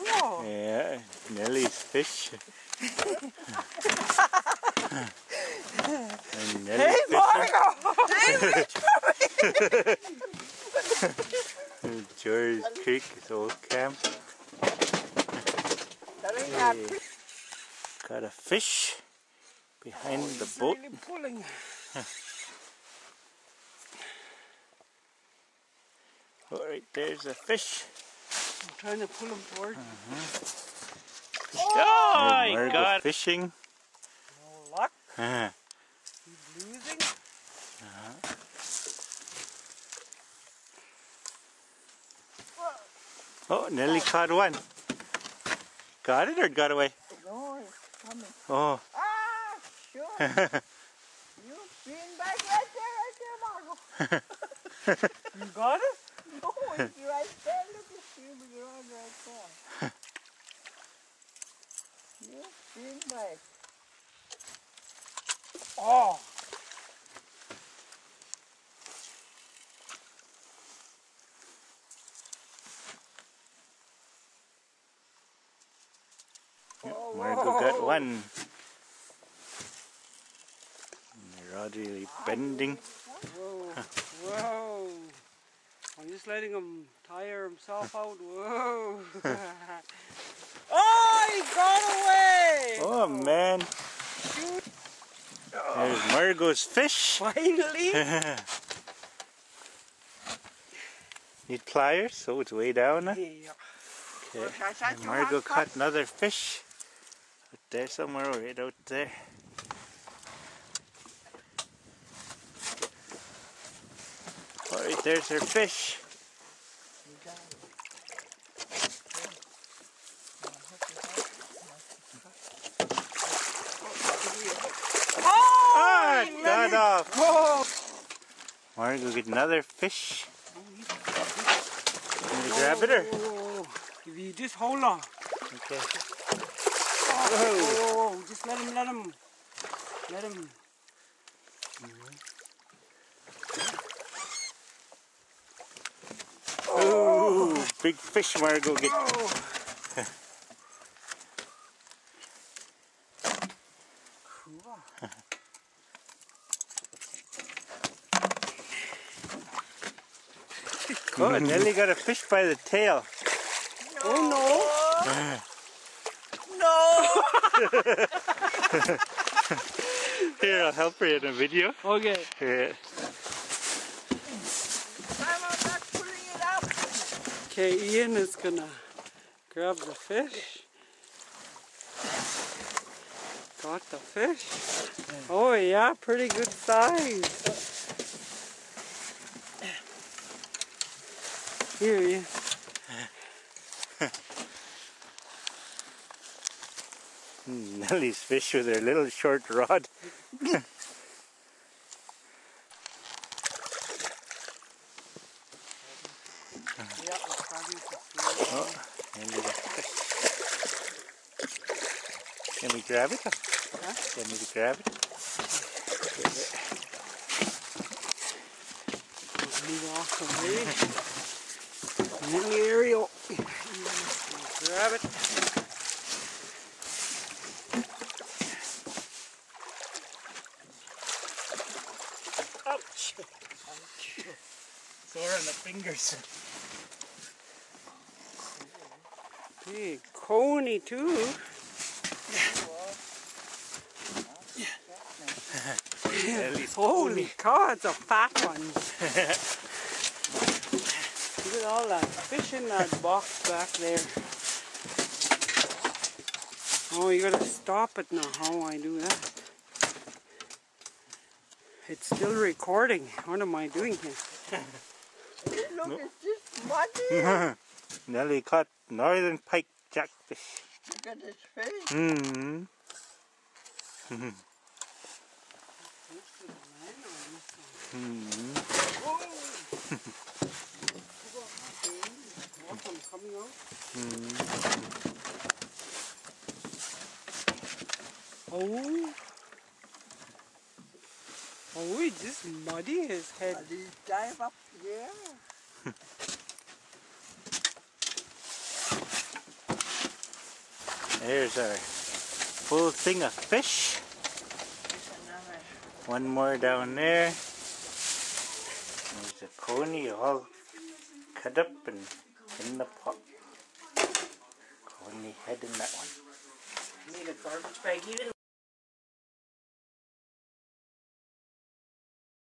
Oh. Yeah, Nellie's fish. Hey, Margo! George Creek is old camp. Hey. Got a fish behind the It's boat. really pulling. Oh, right there's a fish. I'm trying to pull him towards me. Oh, my God! Fishing. No luck. He's losing. Oh, Nellie caught one. Got it or got away? No, it's coming. Oh. Ah, sure. You've been back right there, Margo. You got it? No, it's right there. Look at you, around right there. You've been back. Oh. Margo got one. The rod really bending. Whoa. Whoa. I'm just letting him tire himself out. Whoa. Oh, he got away. Oh man. Shoot. There's Margo's fish. Finally. Need pliers, so it's way down. Yeah. Okay. And Margo caught another fish. Out there somewhere, right out there. Alright, there's her fish. Oh, it got off. Whoa. Margo get another fish. Can you grab it or? If you just hold on. Okay. Oh, just let him. Let him. Oh, big fish Margo get. Oh, Nellie got a fish by the tail. Oh no! No! Here, I'll help her in a video. Okay. Here. I'm not pulling it up. Okay, Ian is gonna grab the fish. Got the fish. Oh yeah, pretty good size. Here, Ian. Nellie's fish with her little short rod. Oh, Nellie got fish. Can we grab it? Huh? Can we grab it? Move off the way. And then the aerial. Grab it. Ouch! Sore on the fingers. Hey, conni too. Holy cow, it's a fat one. Look at all that fish in that box back there. Oh, you gotta stop it now. How I do that? It's still recording. What am I doing here? Look, it's just muddy. Nellie caught northern pike jackfish. Look at his face. Hmm. Coming out. Oh. Oh, he just muddy his head. Did he dive up there? There's our full thing of fish. One more down there. There's a conni all cut up and in the pot. Conni head in that one. Need a garbage bag.